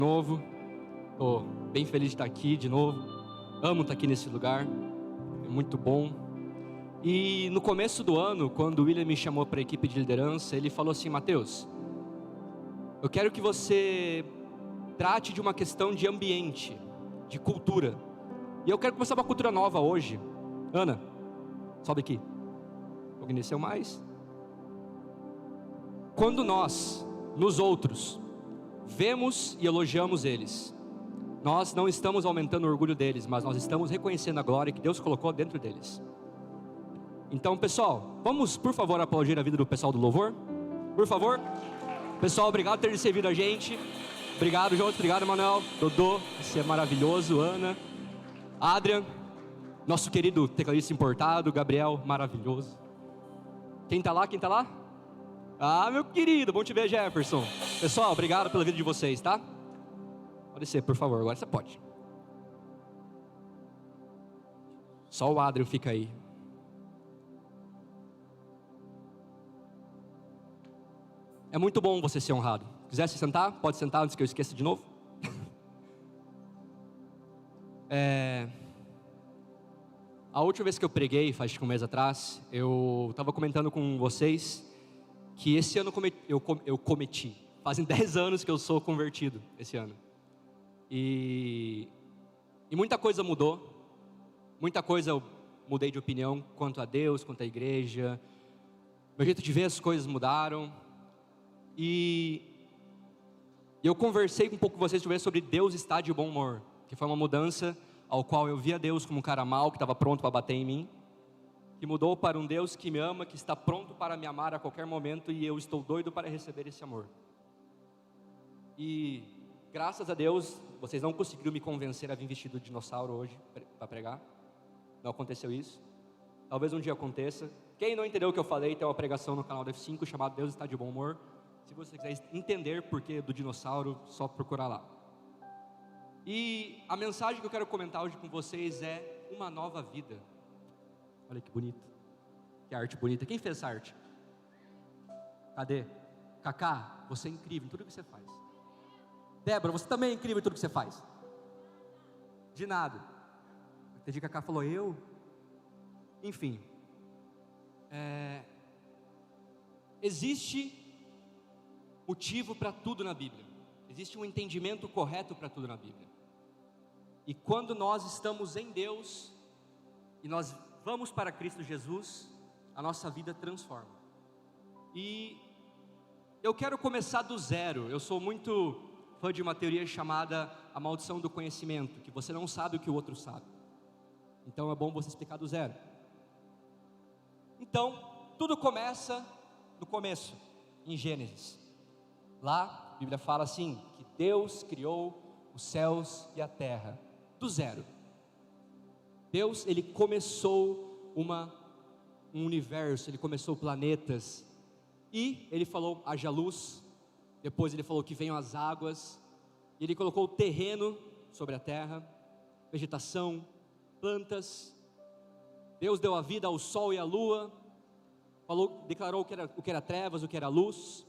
Novo, estou bem feliz de estar aqui de novo, amo estar aqui nesse lugar, é muito bom. E no começo do ano, quando o William me chamou para a equipe de liderança, ele falou assim: Mateus, eu quero que você trate de uma questão de ambiente, de cultura, e eu quero começar uma cultura nova hoje. Ana, sobe aqui, alguém desceu mais? Quando nós, nos outros, vemos e elogiamos eles, nós não estamos aumentando o orgulho deles, mas nós estamos reconhecendo a glória que Deus colocou dentro deles. Então, pessoal, vamos por favor aplaudir a vida do pessoal do louvor, por favor. Pessoal, obrigado por ter servido a gente. Obrigado, João, obrigado, Manuel, Dodô, você é maravilhoso, Ana, Adrian, nosso querido tecladista importado, Gabriel, maravilhoso. Quem tá lá? Ah, meu querido, bom te ver, Jefferson. Pessoal, obrigado pela vida de vocês, tá? Pode ser, por favor, agora você pode. Só o Adrian fica aí. É muito bom você ser honrado. Quiser se sentar, pode sentar antes que eu esqueça de novo. A última vez que eu preguei, faz um mês atrás, eu estava comentando com vocês que esse ano eu cometi. Fazem 10 anos que eu sou convertido esse ano. E muita coisa mudou. Muita coisa eu mudei de opinião quanto a Deus, quanto à igreja. Meu jeito de ver as coisas mudaram. E eu conversei um pouco com vocês sobre Deus está de bom humor. Que foi uma mudança ao qual eu via Deus como um cara mau que estava pronto para bater em mim. Que mudou para um Deus que me ama, que está pronto para me amar a qualquer momento, e eu estou doido para receber esse amor. E graças a Deus, vocês não conseguiram me convencer a vir vestido de dinossauro hoje para pregar. Não aconteceu isso. Talvez um dia aconteça. Quem não entendeu o que eu falei, tem uma pregação no canal do F5 chamado Deus está de bom humor. Se você quiser entender porquê do dinossauro, só procurar lá. E a mensagem que eu quero comentar hoje com vocês é uma nova vida. Olha que bonito, que arte bonita. Quem fez essa arte? Cadê? Cacá, você é incrível em tudo que você faz. Débora, você também é incrível em tudo que você faz. De nada. Entendi que Cacá falou eu. Enfim. Existe motivo para tudo na Bíblia. Existe um entendimento correto para tudo na Bíblia. E quando nós estamos em Deus e nós vamos para Cristo Jesus, a nossa vida transforma. E eu quero começar do zero. Eu sou muito fã de uma teoria chamada a maldição do conhecimento, que você não sabe o que o outro sabe. Então é bom você explicar do zero. Então, tudo começa no começo, em Gênesis. Lá, a Bíblia fala assim, que Deus criou os céus e a terra, do zero. Deus, Ele começou um universo, Ele começou planetas, e Ele falou, haja luz, depois Ele falou que venham as águas, e Ele colocou o terreno sobre a terra, vegetação, plantas. Deus deu a vida ao sol e à lua, declarou o que era trevas, o que era luz,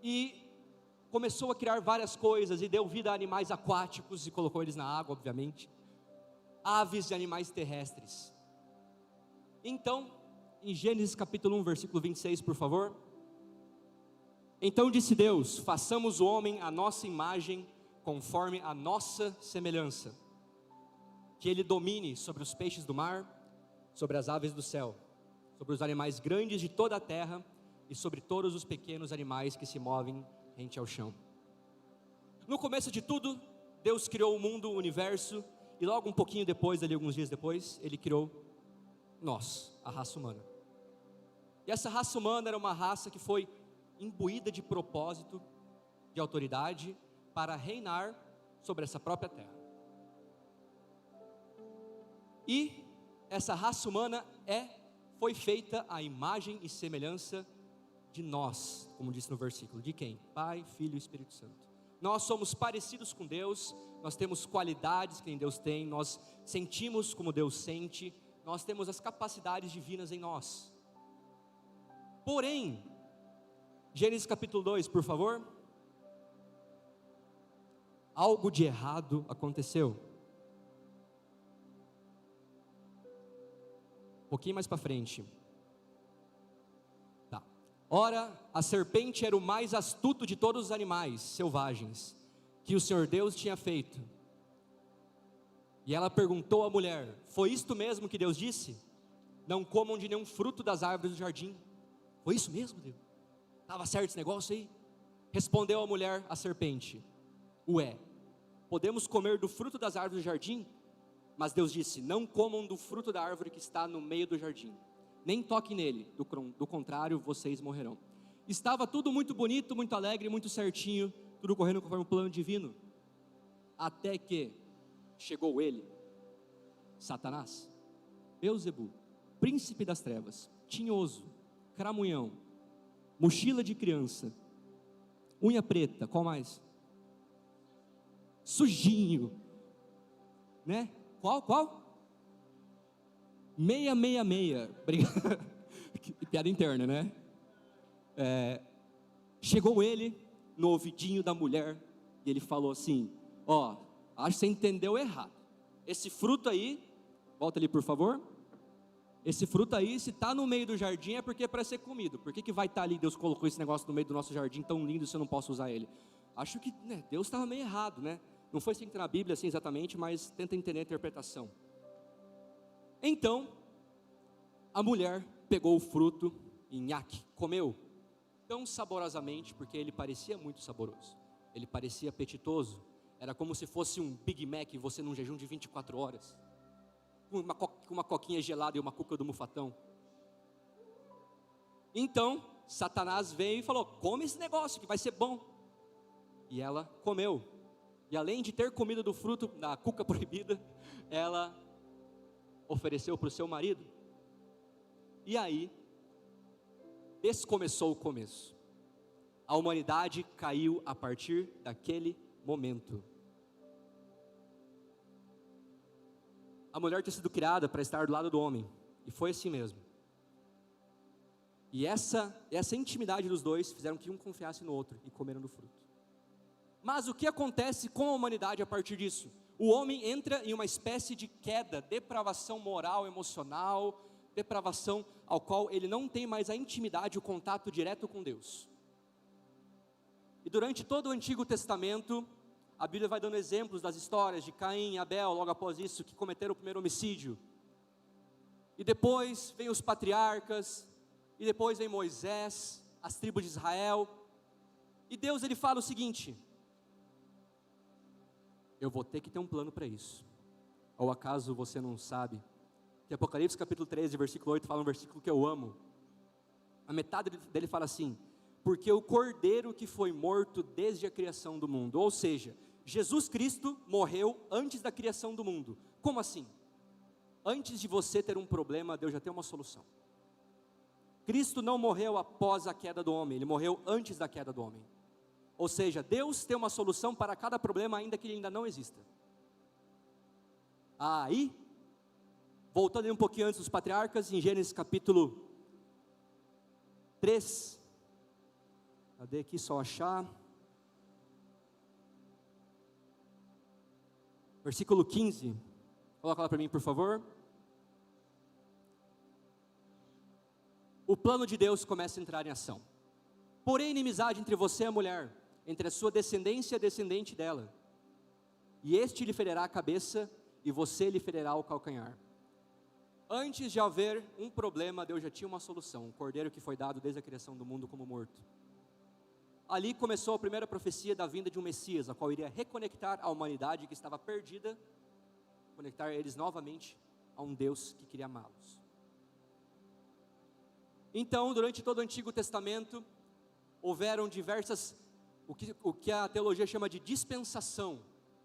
e começou a criar várias coisas, e deu vida a animais aquáticos, e colocou eles na água, obviamente, aves e animais terrestres. Então, em Gênesis capítulo 1, versículo 26, por favor. Então disse Deus, façamos o homem à nossa imagem, conforme a nossa semelhança, que ele domine sobre os peixes do mar, sobre as aves do céu, sobre os animais grandes de toda a terra, e sobre todos os pequenos animais que se movem rente ao chão. No começo de tudo, Deus criou o mundo, o universo, e logo um pouquinho depois, ali alguns dias depois, Ele criou nós, a raça humana. E essa raça humana era uma raça que foi imbuída de propósito, de autoridade, para reinar sobre essa própria terra. E essa raça humana foi feita à imagem e semelhança de nós, como disse no versículo, de quem? Pai, Filho e Espírito Santo. Nós somos parecidos com Deus, nós temos qualidades que nem Deus tem, nós sentimos como Deus sente, nós temos as capacidades divinas em nós. Porém, Gênesis capítulo 2, por favor. algo de errado aconteceu. Um pouquinho mais para frente. Tá. Ora, a serpente era o mais astuto de todos os animais selvagens que o Senhor Deus tinha feito. E ela perguntou à mulher: foi isto mesmo que Deus disse? Não comam de nenhum fruto das árvores do jardim. Foi isso mesmo, Deus? Estava certo esse negócio aí? Respondeu a mulher à serpente: ué, podemos comer do fruto das árvores do jardim? Mas Deus disse: não comam do fruto da árvore que está no meio do jardim, nem toquem nele, do contrário vocês morrerão. Estava tudo muito bonito, muito alegre, muito certinho, tudo correndo conforme o plano divino, até que chegou ele, Satanás, Beelzebul, príncipe das trevas, tinhoso, cramunhão, mochila de criança, unha preta, qual mais? Sujinho, né? Qual? 666, piada interna, né? Chegou ele no ouvidinho da mulher e ele falou assim: ó, acho que você entendeu errado. Esse fruto aí, volta ali por favor. Esse fruto aí, se está no meio do jardim é porque é para ser comido. Por que vai estar ali? Deus colocou esse negócio no meio do nosso jardim tão lindo se eu não posso usar ele? Acho que Deus estava meio errado, né? Não foi assim que está na Bíblia assim exatamente, mas tenta entender a interpretação. Então, a mulher pegou o fruto e nhaque, comeu tão saborosamente, porque ele parecia muito saboroso, ele parecia apetitoso, era como se fosse um Big Mac e você num jejum de 24 horas, com uma coquinha gelada e uma cuca do mufatão. Então, Satanás veio e falou: come esse negócio que vai ser bom. E ela comeu, e além de ter comido do fruto da cuca proibida, ela ofereceu para o seu marido. E aí, descomeçou o começo. A humanidade caiu a partir daquele momento. A mulher tinha sido criada para estar do lado do homem, e foi assim mesmo. E essa intimidade dos dois fizeram que um confiasse no outro, e comeram do fruto. Mas o que acontece com a humanidade a partir disso? O homem entra em uma espécie de queda, depravação moral, emocional, depravação ao qual ele não tem mais a intimidade, o contato direto com Deus. E durante todo o Antigo Testamento, a Bíblia vai dando exemplos das histórias de Caim e Abel, logo após isso, que cometeram o primeiro homicídio. E depois vem os patriarcas, e depois vem Moisés, as tribos de Israel. E Deus ele fala o seguinte: eu vou ter que ter um plano para isso. Ou acaso você não sabe que Apocalipse capítulo 13, versículo 8 fala um versículo que eu amo. A metade dele fala assim: porque o cordeiro que foi morto desde a criação do mundo. Ou seja, Jesus Cristo morreu antes da criação do mundo. Como assim? Antes de você ter um problema, Deus já tem uma solução. Cristo não morreu após a queda do homem, ele morreu antes da queda do homem. Ou seja, Deus tem uma solução para cada problema, ainda que ele ainda não exista. Aí, voltando um pouquinho antes dos patriarcas, em Gênesis capítulo 3, cadê aqui, só achar, versículo 15, coloca lá para mim por favor. O plano de Deus começa a entrar em ação. Porém, inimizade entre você e a mulher, entre a sua descendência e a descendente dela, e este lhe ferirá a cabeça, e você lhe ferirá o calcanhar. Antes de haver um problema, Deus já tinha uma solução, um cordeiro que foi dado desde a criação do mundo como morto. Ali começou a primeira profecia da vinda de um Messias, a qual iria reconectar a humanidade que estava perdida, conectar eles novamente a um Deus que queria amá-los. Então, durante todo o Antigo Testamento, houveram diversas, o que a teologia chama de dispensação,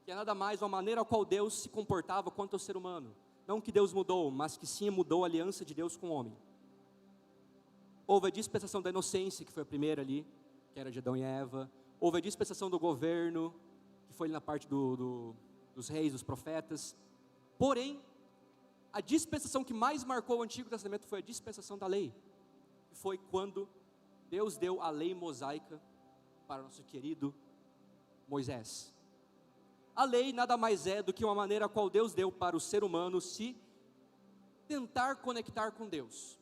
que é nada mais uma maneira a qual Deus se comportava quanto ao ser humano. Não que Deus mudou, mas que sim mudou a aliança de Deus com o homem. Houve a dispensação da inocência, que foi a primeira ali, que era de Adão e Eva. Houve a dispensação do governo, que foi ali na parte dos reis, dos profetas. Porém, a dispensação que mais marcou o Antigo Testamento foi a dispensação da lei. Que foi quando Deus deu a lei mosaica para o nosso querido Moisés. A lei nada mais é do que uma maneira a qual Deus deu para o ser humano se tentar conectar com Deus,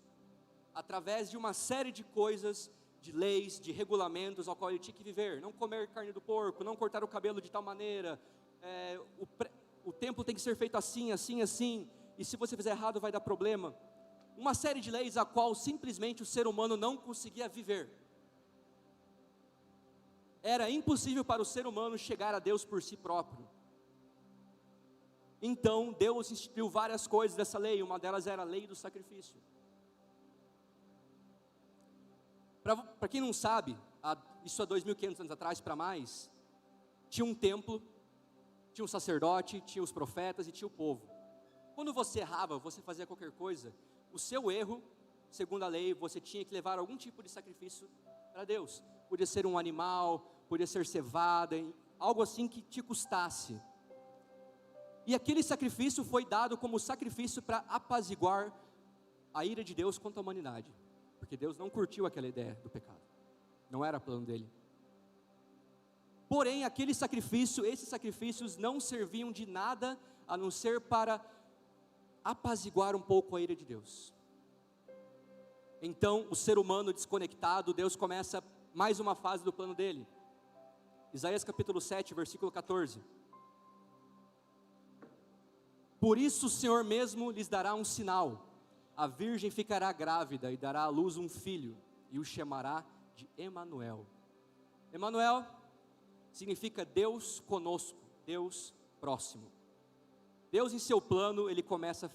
através de uma série de coisas, de leis, de regulamentos ao qual ele tinha que viver. Não comer carne do porco, não cortar o cabelo de tal maneira, o templo tem que ser feito assim, assim, assim, e se você fizer errado vai dar problema. Uma série de leis a qual simplesmente o ser humano não conseguia viver. Era impossível para o ser humano chegar a Deus por si próprio. Então Deus instituiu várias coisas dessa lei, uma delas era a lei do sacrifício. Para quem não sabe, isso há 2.500 anos atrás para mais, tinha um templo, tinha um sacerdote, tinha os profetas e tinha o povo. Quando você errava, você fazia qualquer coisa, o seu erro, segundo a lei, você tinha que levar algum tipo de sacrifício para Deus. Podia ser um animal, podia ser cevada, algo assim que te custasse. E aquele sacrifício foi dado como sacrifício para apaziguar a ira de Deus contra a humanidade. Porque Deus não curtiu aquela ideia do pecado. Não era plano dele. Porém, esses sacrifícios não serviam de nada a não ser para apaziguar um pouco a ira de Deus. Então, o ser humano desconectado, Deus começa mais uma fase do plano dele. Isaías capítulo 7, versículo 14. Por isso o Senhor mesmo lhes dará um sinal. A virgem ficará grávida e dará à luz um filho, e o chamará de Emanuel. Emanuel significa Deus conosco, Deus próximo. Deus em seu plano, ele começa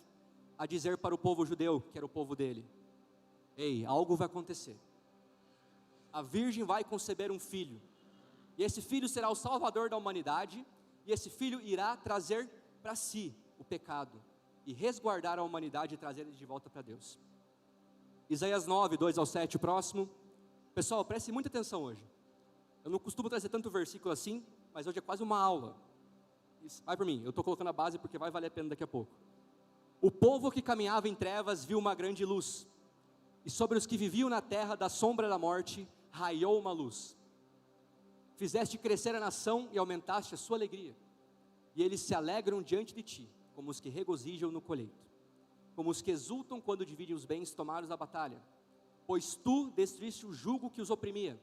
a dizer para o povo judeu, que era o povo dele: ei, algo vai acontecer. A virgem vai conceber um filho, e esse filho será o salvador da humanidade, e esse filho irá trazer para si o pecado, e resguardar a humanidade e trazer eles de volta para Deus. Isaías 9, 2 ao 7, próximo. Pessoal, preste muita atenção hoje. Eu não costumo trazer tanto versículo assim, mas hoje é quase uma aula. Vai por mim, eu estou colocando a base porque vai valer a pena daqui a pouco. O povo que caminhava em trevas viu uma grande luz, e sobre os que viviam na terra da sombra da morte, raiou uma luz. Fizeste crescer a nação e aumentaste a sua alegria, e eles se alegram diante de ti, como os que regozijam no colheito, como os que exultam quando dividem os bens tomados da batalha, pois tu destruíste o jugo que os oprimia,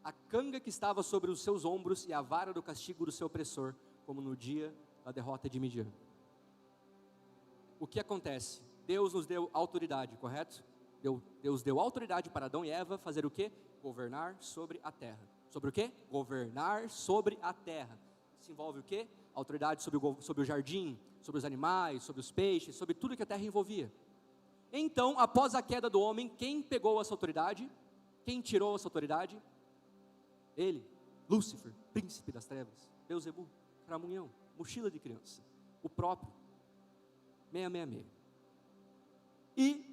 a canga que estava sobre os seus ombros e a vara do castigo do seu opressor, como no dia da derrota de Midian. O que acontece? Deus nos deu autoridade, correto? Deus deu autoridade para Adão e Eva fazer o quê? Governar sobre a terra. Sobre o quê? Governar sobre a terra. Isso envolve o quê? Autoridade sobre o jardim, sobre os animais, sobre os peixes, sobre tudo que a terra envolvia. Então, após a queda do homem, quem pegou essa autoridade? Quem tirou essa autoridade? Ele, Lúcifer, príncipe das trevas, Beelzebul, cramunhão, mochila de criança, o próprio 666. E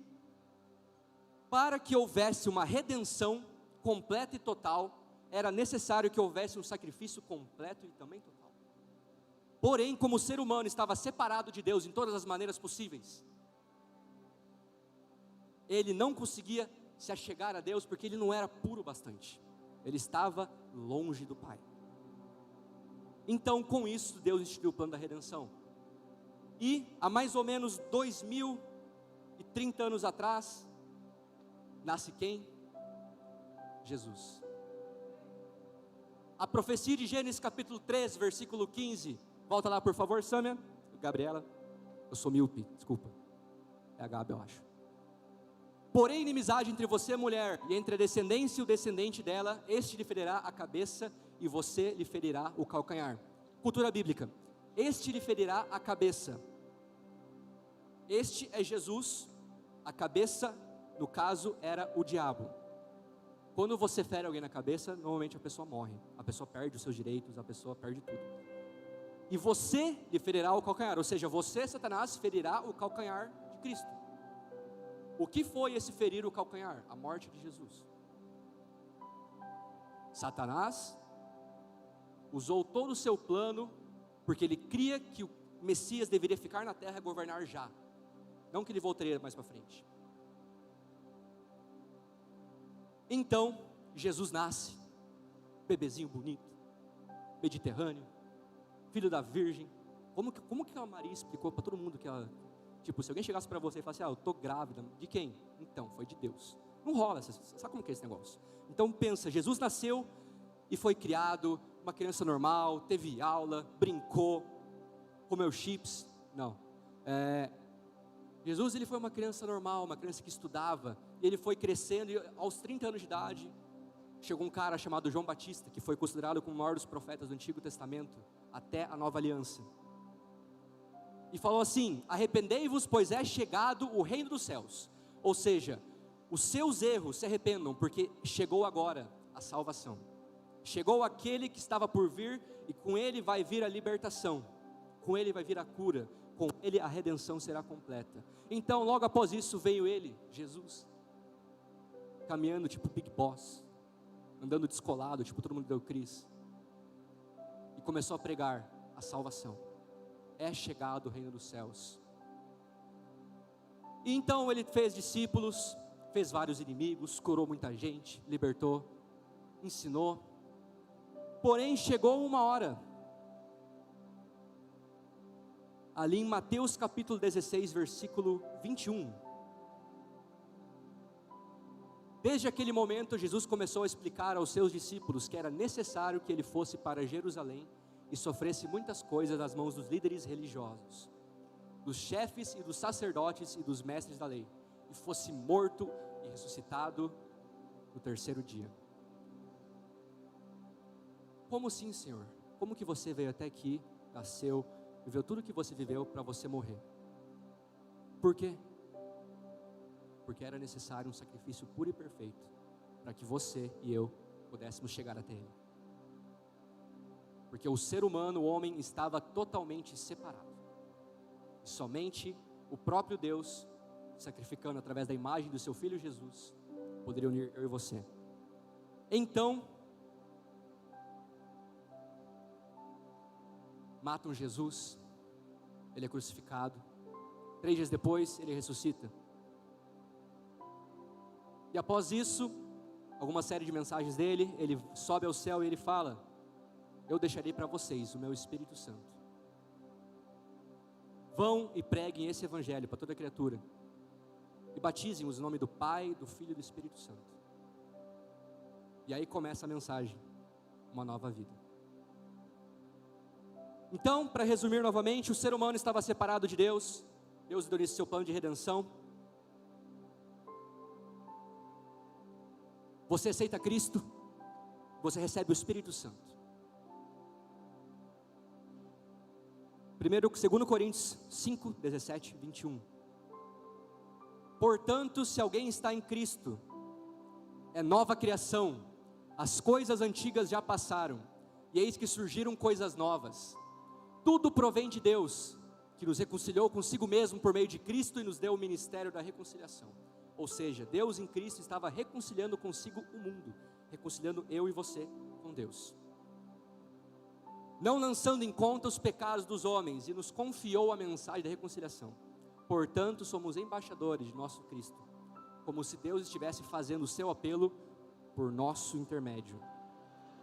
para que houvesse uma redenção completa e total, era necessário que houvesse um sacrifício completo e também total. Porém, como o ser humano estava separado de Deus em todas as maneiras possíveis, ele não conseguia se achegar a Deus porque ele não era puro bastante. Ele estava longe do Pai. Então, com isso, Deus instituiu o plano da redenção. E há mais ou menos 2030 anos atrás, nasce quem? Jesus. A profecia de Gênesis capítulo 3, versículo 15. Volta lá por favor, Sâmia. Gabriela. Eu sou míope, desculpa. É a Gabi, eu acho. Porém, inimizade entre você, mulher, e entre a descendência e o descendente dela, este lhe ferirá a cabeça e você lhe ferirá o calcanhar. Cultura bíblica. Este lhe ferirá a cabeça. Este é Jesus. A cabeça, no caso, era o diabo. Quando você fere alguém na cabeça, normalmente a pessoa morre. A pessoa perde os seus direitos, a pessoa perde tudo. E você lhe ferirá o calcanhar, ou seja, você, Satanás, ferirá o calcanhar de Cristo. O que foi esse ferir o calcanhar? A morte de Jesus. Satanás usou todo o seu plano, porque ele cria que o Messias deveria ficar na terra e governar já, não que ele voltaria mais para frente. Então, Jesus nasce, bebezinho bonito, mediterrâneo, filho da virgem. Como que a Maria explicou para todo mundo que ela, tipo, se alguém chegasse para você e falasse, eu estou grávida, de quem? Então, foi de Deus. Não rola, sabe como que é esse negócio? Então pensa, Jesus nasceu e foi criado, uma criança normal, teve aula, brincou, comeu chips. Não, Jesus ele foi uma criança normal, uma criança que estudava, e ele foi crescendo, e aos 30 anos de idade, chegou um cara chamado João Batista, que foi considerado como o maior dos profetas do Antigo Testamento, até a Nova Aliança, e falou assim, arrependei-vos, pois é chegado o reino dos céus, ou seja, os seus erros se arrependam, porque chegou agora a salvação, chegou aquele que estava por vir, e com ele vai vir a libertação, com ele vai vir a cura, com ele a redenção será completa. Então logo após isso veio ele, Jesus, caminhando tipo Big Boss, andando descolado, tipo todo mundo deu Cris, e começou a pregar a salvação, é chegado o reino dos céus. E então ele fez discípulos, fez vários inimigos, curou muita gente, libertou, ensinou, porém chegou uma hora, ali em Mateus capítulo 16, versículo 21, desde aquele momento Jesus começou a explicar aos seus discípulos que era necessário que ele fosse para Jerusalém e sofresse muitas coisas nas mãos dos líderes religiosos, dos chefes e dos sacerdotes e dos mestres da lei, e fosse morto e ressuscitado no terceiro dia. Como assim, Senhor? Como que você veio até aqui, nasceu, viveu tudo que você viveu para você morrer? Por quê? Porque era necessário um sacrifício puro e perfeito, para que você e eu pudéssemos chegar até Ele. Porque o ser humano, o homem, estava totalmente separado, e somente o próprio Deus, sacrificando através da imagem do seu Filho Jesus, poderia unir eu e você. Então, matam Jesus, ele é crucificado, 3 dias depois ele ressuscita, e após isso, alguma série de mensagens dele, ele sobe ao céu e ele fala, eu deixarei para vocês o meu Espírito Santo, vão e preguem esse evangelho para toda criatura, e batizem-os em nome do Pai, do Filho e do Espírito Santo, e aí começa a mensagem, uma nova vida. Então, para resumir novamente, o ser humano estava separado de Deus, Deus deu seu plano de redenção. Você aceita Cristo, você recebe o Espírito Santo. 2 Coríntios 5, 17, 21. Portanto, se alguém está em Cristo, é nova criação, as coisas antigas já passaram, e eis que surgiram coisas novas. Tudo provém de Deus, que nos reconciliou consigo mesmo por meio de Cristo e nos deu o ministério da reconciliação. Ou seja, Deus em Cristo estava reconciliando consigo o mundo, reconciliando eu e você com Deus. Não lançando em conta os pecados dos homens, e nos confiou a mensagem da reconciliação. Portanto, somos embaixadores de nosso Cristo, como se Deus estivesse fazendo o seu apelo por nosso intermédio.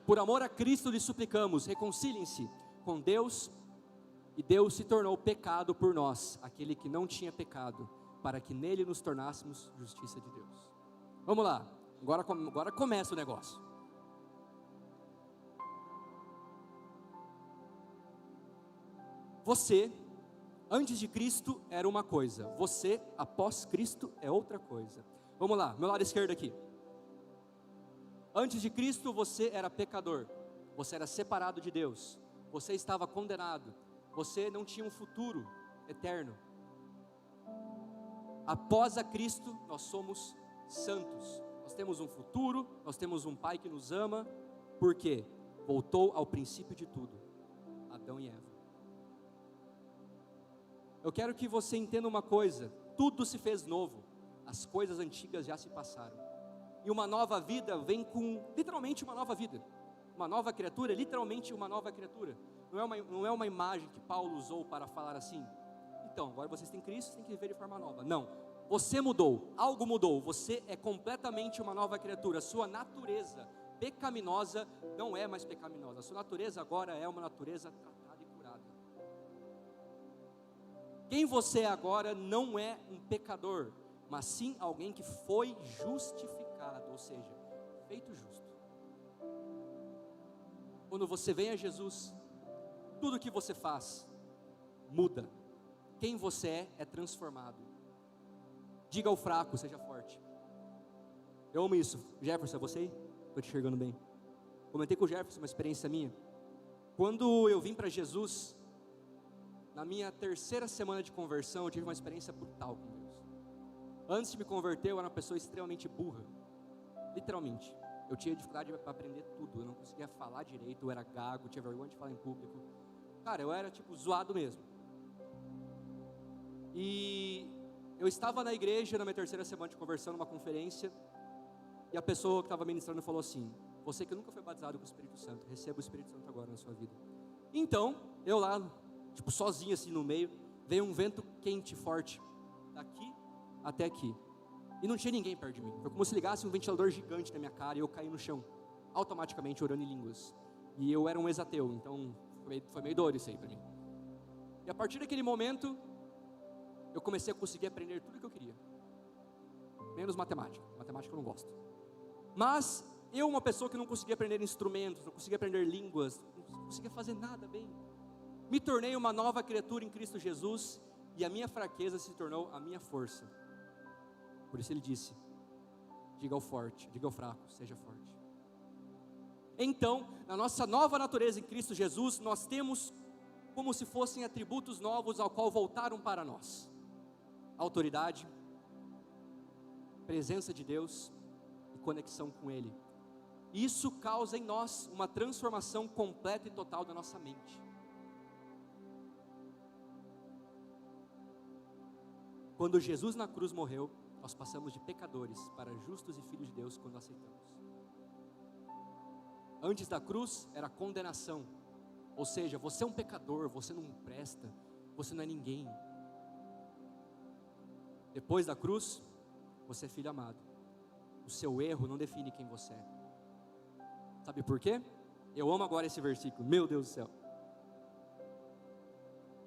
Por amor a Cristo lhes suplicamos, reconciliem-se com Deus, e Deus se tornou pecado por nós, aquele que não tinha pecado, para que nele nos tornássemos justiça de Deus. Vamos lá, agora começa o negócio. Você, antes de Cristo, era uma coisa, você, após Cristo, é outra coisa. Vamos lá, meu lado esquerdo aqui. Antes de Cristo, você era pecador, você era separado de Deus, você estava condenado, você não tinha um futuro eterno. Após a Cristo, nós somos santos, nós temos um futuro, nós temos um Pai que nos ama, porque voltou ao princípio de tudo, Adão e Eva. Eu quero que você entenda uma coisa, tudo se fez novo, as coisas antigas já se passaram, e uma nova vida vem com, literalmente uma nova vida, uma nova criatura, literalmente uma nova criatura, não é uma imagem que Paulo usou para falar assim, então agora vocês têm Cristo, têm que viver de forma nova, não, você mudou, algo mudou, você é completamente uma nova criatura, sua natureza pecaminosa não é mais pecaminosa, a sua natureza agora é uma natureza tratada e curada Quem você é agora não é um pecador, mas sim alguém que foi justificado, ou seja, feito justo. Quando você vem a Jesus, tudo que você faz muda. Quem você é transformado. Diga ao fraco, seja forte. Eu amo isso. Jefferson, é você aí? Estou te enxergando bem. Comentei com o Jefferson uma experiência minha. Quando eu vim para Jesus, na minha terceira semana de conversão, eu tive uma experiência brutal com Deus. Antes de me converter, eu era uma pessoa extremamente burra. Literalmente. Eu tinha dificuldade para aprender tudo. Eu não conseguia falar direito, eu era gago, tinha vergonha de falar em público. Cara, eu era tipo zoado mesmo. E eu estava na igreja, na minha terceira semana de conversão, numa conferência, e a pessoa que estava ministrando falou assim: você que nunca foi batizado com o Espírito Santo, receba o Espírito Santo agora na sua vida. Então, eu lá, tipo sozinho assim no meio, veio um vento quente, forte, daqui até aqui, e não tinha ninguém perto de mim. Foi como se ligasse um ventilador gigante na minha cara e eu caí no chão, automaticamente orando em línguas. E eu era um ex-ateu, então foi meio doido isso aí para mim. E a partir daquele momento, eu comecei a conseguir aprender tudo que eu queria, menos matemática. Matemática eu não gosto. Mas eu, uma pessoa que não conseguia aprender instrumentos, não conseguia aprender línguas, não conseguia fazer nada bem, me tornei uma nova criatura em Cristo Jesus, e a minha fraqueza se tornou a minha força. Por isso ele disse: diga ao forte, diga ao fraco, seja forte. Então, na nossa nova natureza em Cristo Jesus, nós temos como se fossem atributos novos ao qual voltaram para nós: autoridade, presença de Deus e conexão com Ele. Isso causa em nós uma transformação completa e total da nossa mente. Quando Jesus na cruz morreu, nós passamos de pecadores para justos e filhos de Deus quando aceitamos. Antes da cruz era condenação, ou seja, você é um pecador, você não presta, você não é ninguém. Depois da cruz, você é filho amado. O seu erro não define quem você é. Sabe por quê? Eu amo agora esse versículo, meu Deus do céu.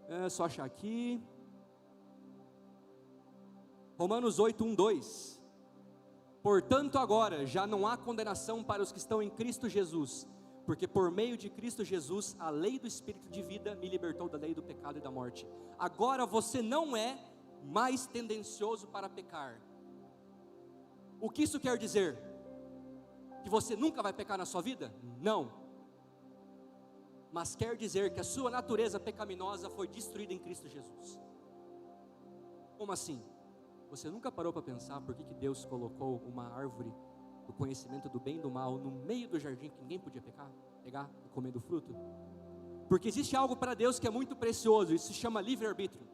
É só achar aqui. Romanos 8, 1, 2. Portanto agora já não há condenação para os que estão em Cristo Jesus, porque por meio de Cristo Jesus a lei do Espírito de vida me libertou da lei do pecado e da morte. Agora você não é mais tendencioso para pecar. O que isso quer dizer? Que você nunca vai pecar na sua vida? Não. Mas quer dizer que a sua natureza pecaminosa foi destruída em Cristo Jesus. Como assim? Você nunca parou para pensar por que Deus colocou uma árvore do conhecimento do bem e do mal no meio do jardim que ninguém podia pegar e comer do fruto? Porque existe algo para Deus que é muito precioso, isso se chama livre-arbítrio.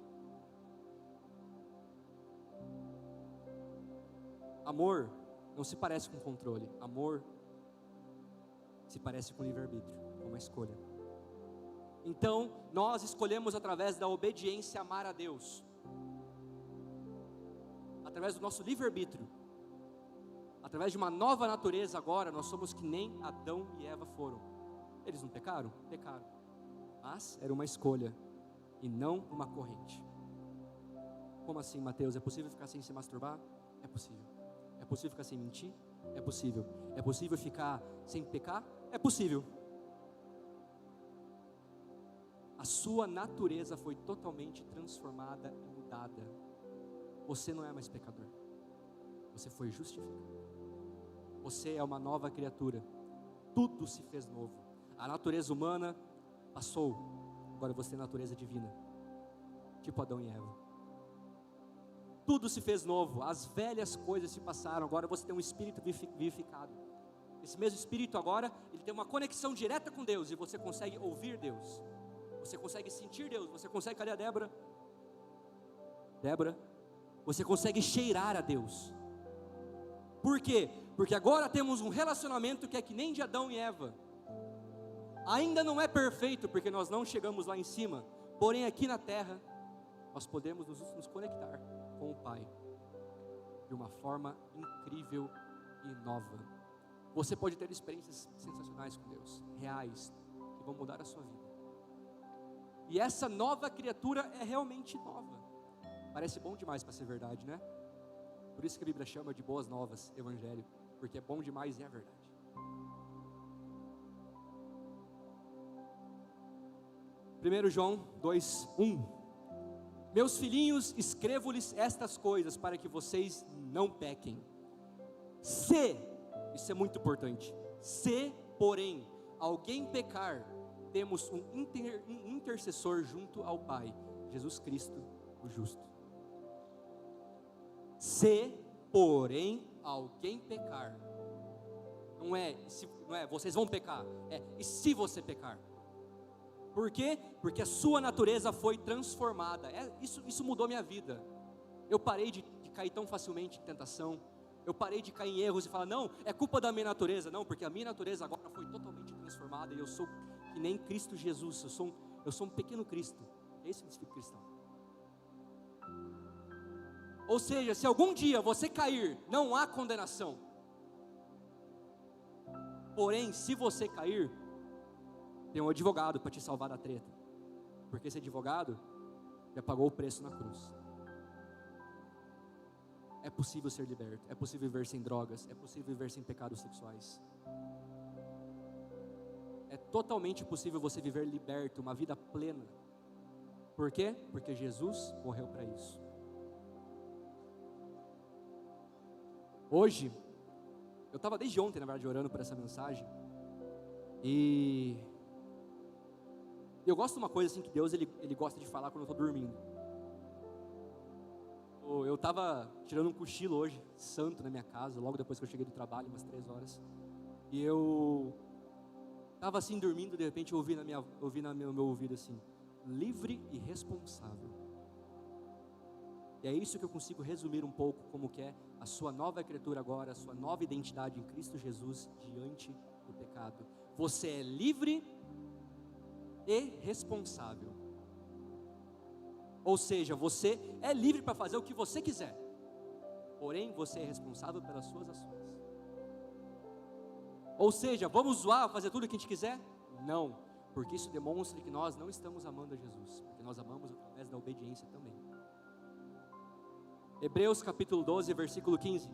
Amor não se parece com controle, amor se parece com livre-arbítrio, com uma escolha. Então, nós escolhemos através da obediência amar a Deus, através do nosso livre-arbítrio, através de uma nova natureza. Agora nós somos que nem Adão e Eva foram. Eles não pecaram? Pecaram, mas era uma escolha e não uma corrente. Como assim, Mateus? É possível ficar sem se masturbar? É possível. É possível ficar sem mentir? É possível. É possível ficar sem pecar? É possível. A sua natureza foi totalmente transformada e mudada. Você não é mais pecador, você foi justificado, você é uma nova criatura, tudo se fez novo. A natureza humana passou, agora você tem natureza divina, tipo Adão e Eva. Tudo se fez novo, as velhas coisas se passaram, agora você tem um espírito vivificado. Esse mesmo espírito agora, ele tem uma conexão direta com Deus, e você consegue ouvir Deus, você consegue sentir Deus, você consegue, cadê a Débora? Débora? Você consegue cheirar a Deus. Por quê? Porque agora temos um relacionamento que é que nem de Adão e Eva. Ainda não é perfeito, porque nós não chegamos lá em cima. Porém aqui na terra, nós podemos nos conectar com o Pai de uma forma incrível e nova. Você pode ter experiências sensacionais com Deus, reais, que vão mudar a sua vida. E essa nova criatura é realmente nova. Parece bom demais para ser verdade, né? Por isso que a Bíblia chama de boas novas, evangelho, porque é bom demais e é verdade. 1 João 2:1. Meus filhinhos, escrevo-lhes estas coisas para que vocês não pequem. Isso é muito importante, se, porém, alguém pecar, temos um intercessor junto ao Pai, Jesus Cristo, o justo. Se, porém, alguém pecar, não é vocês vão pecar, e se você pecar. Por quê? Porque a sua natureza foi transformada. Isso mudou minha vida. Eu parei de cair tão facilmente em tentação. Eu parei de cair em erros e falar, não, é culpa da minha natureza. Não, porque a minha natureza agora foi totalmente transformada. E eu sou que nem Cristo Jesus. Eu sou um pequeno Cristo. É isso que significa cristão. Ou seja, se algum dia você cair, não há condenação. Porém, se você cair, tem um advogado para te salvar da treta, porque esse advogado já pagou o preço na cruz. É possível ser liberto, é possível viver sem drogas, é possível viver sem pecados sexuais. É totalmente possível você viver liberto, uma vida plena. Por quê? Porque Jesus morreu para isso. Hoje, eu estava desde ontem, na verdade, orando por essa mensagem, e eu gosto de uma coisa assim, que Deus ele gosta de falar quando eu estou dormindo. Eu estava tirando um cochilo hoje, santo, na minha casa, logo depois que eu cheguei do trabalho, umas 3 horas, e eu estava assim dormindo, de repente eu ouvi no meu ouvido assim, livre e responsável. E é isso que eu consigo resumir um pouco como que é a sua nova criatura agora, a sua nova identidade em Cristo Jesus diante do pecado. Você é livre e responsável. Ou seja, você é livre para fazer o que você quiser, porém você é responsável pelas suas ações. Ou seja, vamos zoar, fazer tudo o que a gente quiser? Não, porque isso demonstra que nós não estamos amando a Jesus, porque nós amamos através da obediência também. Hebreus capítulo 12, versículo 15.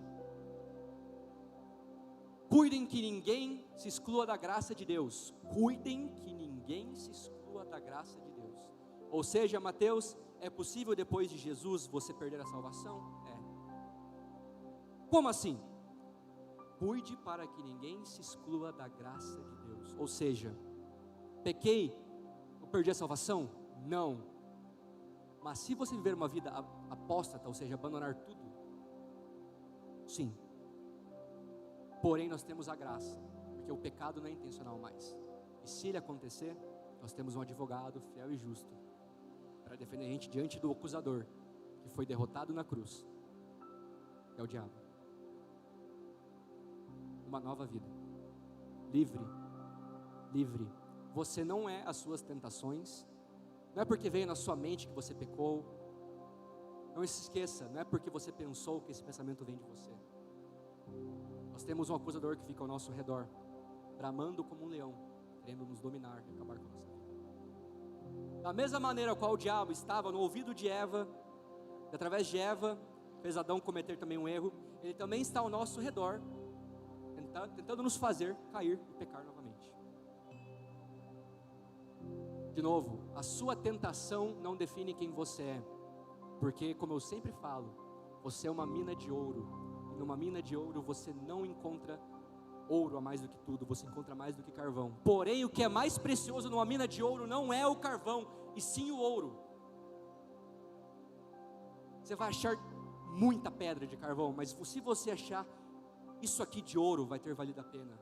Cuidem que ninguém se exclua da graça de Deus. Cuidem que ninguém se exclua da graça de Deus. Ou seja, Mateus, é possível depois de Jesus você perder a salvação? É. Como assim? Cuide para que ninguém se exclua da graça de Deus. Ou seja, pequei, eu perdi a salvação? Não. Mas se você viver uma vida apóstata, ou seja, abandonar tudo, sim. Porém, nós temos a graça, porque o pecado não é intencional mais. E se ele acontecer, nós temos um advogado fiel e justo para defender a gente diante do acusador, que foi derrotado na cruz, que é o diabo. Uma nova vida, livre, livre. Você não é as suas tentações. Não é porque veio na sua mente que você pecou. Não se esqueça, não é porque você pensou que esse pensamento vem de você. Nós temos um acusador que fica ao nosso redor, bramando como um leão, querendo nos dominar e acabar com a nossa vida. Da mesma maneira qual o diabo estava no ouvido de Eva, e através de Eva fez Adão cometer também um erro, ele também está ao nosso redor, tentando nos fazer cair e pecar novamente. De novo, a sua tentação não define quem você é, porque, como eu sempre falo, você é uma mina de ouro, e numa mina de ouro você não encontra ouro a mais do que tudo, você encontra mais do que carvão. Porém, o que é mais precioso numa mina de ouro não é o carvão, e sim o ouro. Você vai achar muita pedra de carvão, mas se você achar isso aqui de ouro, vai ter valido a pena.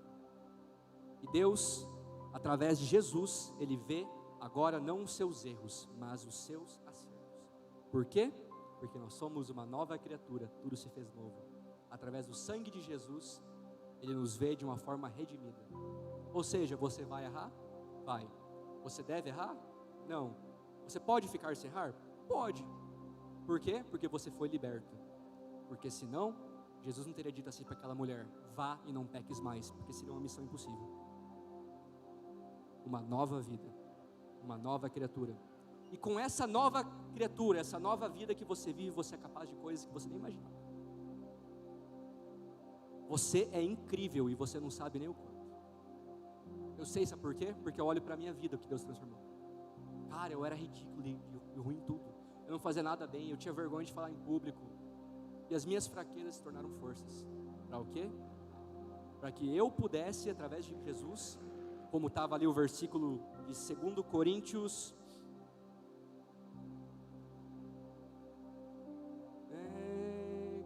E Deus, através de Jesus, Ele vê agora não os seus erros, mas os seus acertos. Por quê? Porque nós somos uma nova criatura, tudo se fez novo. Através do sangue de Jesus, Ele nos vê de uma forma redimida. Ou seja, você vai errar? Vai. Você deve errar? Não. Você pode ficar sem errar? Pode. Por quê? Porque você foi liberto. Porque senão, Jesus não teria dito assim para aquela mulher, vá e não peques mais, porque seria uma missão impossível. Uma nova vida, uma nova criatura. E com essa nova criatura, essa nova vida que você vive, você é capaz de coisas que você nem imaginava. Você é incrível e você não sabe nem o quanto. Eu sei, sabe por quê? Porque eu olho para a minha vida, o que Deus transformou. Cara, eu era ridículo e ruim em tudo. Eu não fazia nada bem, eu tinha vergonha de falar em público. E as minhas fraquezas se tornaram forças. Para o quê? Para que eu pudesse, através de Jesus, como estava ali o versículo de 2 Coríntios...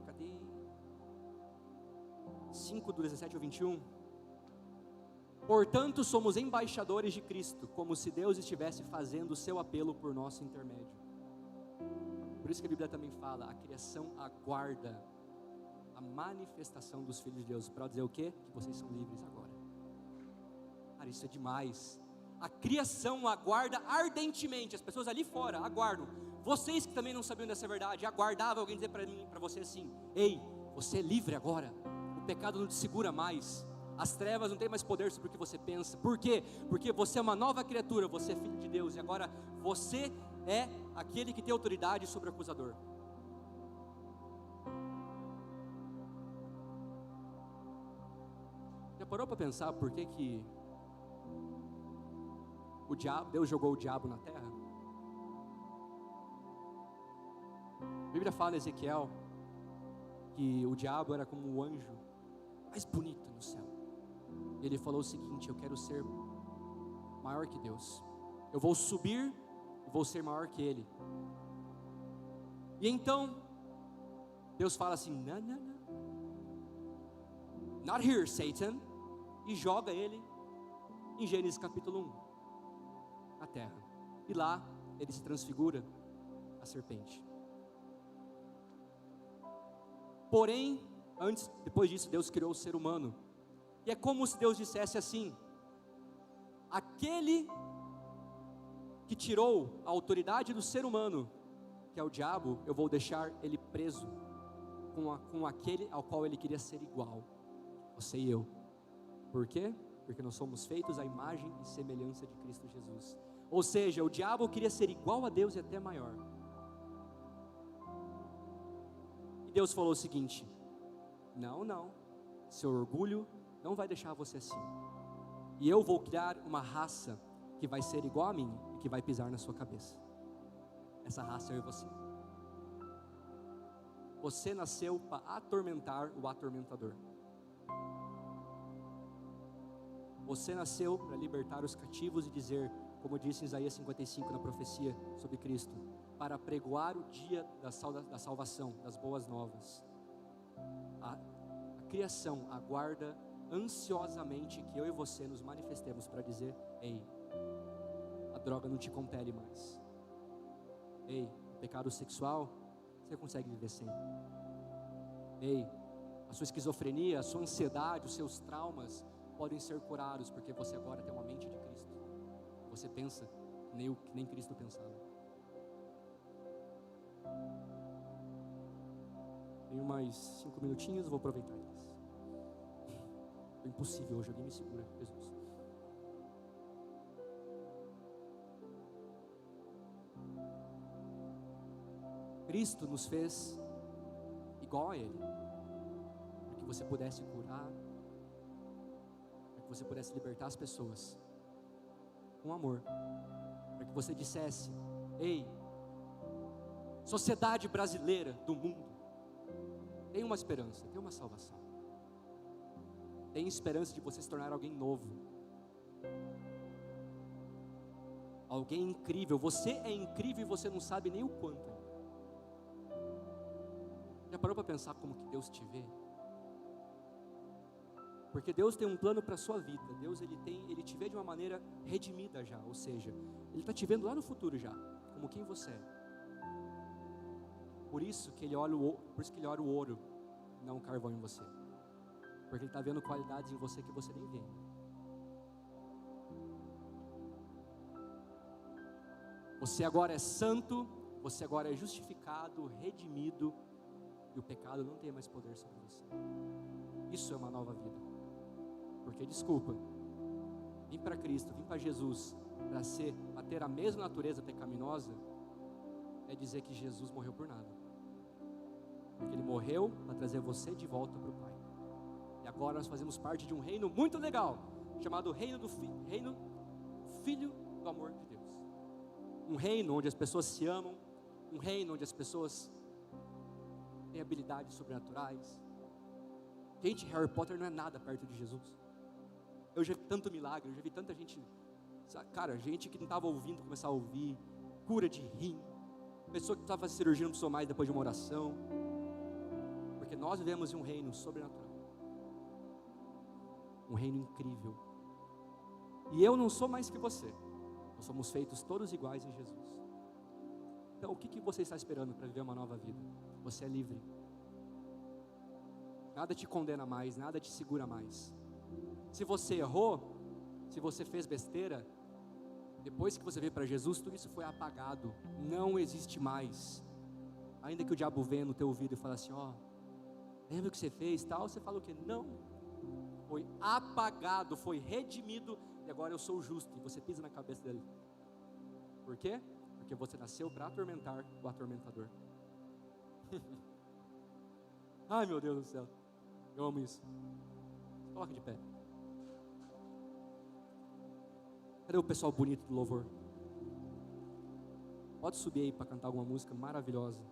Cadê? 5, do 17 ao 21. Portanto, somos embaixadores de Cristo, como se Deus estivesse fazendo o seu apelo por nosso intermédio. Por isso que a Bíblia também fala, a criação aguarda a manifestação dos filhos de Deus, para dizer o quê? Que vocês são livres agora. Cara, isso é demais. A criação aguarda ardentemente, as pessoas ali fora aguardam. Vocês que também não sabiam dessa verdade, aguardavam alguém dizer para mim, para você assim: ei, você é livre agora, o pecado não te segura mais. As trevas não têm mais poder sobre o que você pensa. Por quê? Porque você é uma nova criatura, você é filho de Deus. E agora você é aquele que tem autoridade sobre o acusador. Já parou para pensar por que Deus jogou o diabo na terra? A Bíblia fala em Ezequiel que o diabo era como o anjo mais bonito no céu. Ele falou o seguinte: eu quero ser maior que Deus, eu vou subir e vou ser maior que Ele. E então Deus fala assim: não, não, não, not here, Satan, e joga ele em Gênesis capítulo 1 na terra, e lá ele se transfigura a serpente. Porém, depois disso, Deus criou o ser humano. E é como se Deus dissesse assim: aquele que tirou a autoridade do ser humano, que é o diabo, eu vou deixar ele preso com aquele ao qual ele queria ser igual, você e eu. Por quê? Porque nós somos feitos à imagem e semelhança de Cristo Jesus. Ou seja, o diabo queria ser igual a Deus e até maior. E Deus falou o seguinte: não, não, seu orgulho não vai deixar você assim. E eu vou criar uma raça que vai ser igual a mim e que vai pisar na sua cabeça. Essa raça é eu e você. Você nasceu para atormentar o atormentador. Você nasceu para libertar os cativos e dizer, como disse em Isaías 55 na profecia sobre Cristo, para pregoar o dia da salvação, das boas novas. A criação aguarda ansiosamente que eu e você nos manifestemos para dizer: ei, a droga não te compele mais. Ei, o pecado sexual, você consegue viver sem. Ei, a sua esquizofrenia, a sua ansiedade, os seus traumas podem ser curados, porque você agora tem uma mente de Cristo. Você pensa que nem Cristo pensava. Tenho mais 5 minutinhos, vou aproveitar eles. É impossível hoje, alguém me segura, Jesus. Cristo nos fez igual a Ele, para que você pudesse curar, para que você pudesse libertar as pessoas com amor, para que você dissesse: ei, sociedade brasileira do mundo, tem uma esperança, tem uma salvação, tem esperança de você se tornar alguém novo, alguém incrível. Você é incrível e você não sabe nem o quanto. Já parou para pensar como que Deus te vê? Porque Deus tem um plano para a sua vida. Deus ele te vê de uma maneira redimida já, ou seja, Ele está te vendo lá no futuro já, como quem você é. Por isso que Ele olha o ouro, não o carvão em você. Porque Ele está vendo qualidades em você que você nem vê. Você agora é santo, você agora é justificado, redimido, e o pecado não tem mais poder sobre você. Isso é uma nova vida. Porque, desculpa, vir para Cristo, vir para Jesus, para ter a mesma natureza pecaminosa, é dizer que Jesus morreu por nada. Porque Ele morreu para trazer você de volta para o Pai. E agora nós fazemos parte de um reino muito legal, chamado reino Filho do amor de Deus. Um reino onde as pessoas se amam, um reino onde as pessoas têm habilidades sobrenaturais. Gente, Harry Potter não é nada perto de Jesus. Eu já vi tanto milagre, eu já vi tanta gente, cara, gente que não estava ouvindo começar a ouvir, cura de rim, pessoa que estava fazendo cirurgia não precisou mais depois de uma oração, porque nós vivemos em um reino sobrenatural, um reino incrível. E eu não sou mais que você, nós somos feitos todos iguais em Jesus. Então o que você está esperando para viver uma nova vida? Você é livre. Nada te condena mais, nada te segura mais. Se você errou, se você fez besteira, depois que você veio para Jesus, tudo isso foi apagado, não existe mais. Ainda que o diabo venha no teu ouvido e fale assim, lembra o que você fez tal, você fala o quê? Não, foi apagado, foi redimido, e agora eu sou justo, e você pisa na cabeça dele. Por quê? Porque você nasceu para atormentar o atormentador. Ai meu Deus do céu, eu amo isso. Coloca de pé. Cadê o pessoal bonito do louvor? Pode subir aí para cantar alguma música maravilhosa.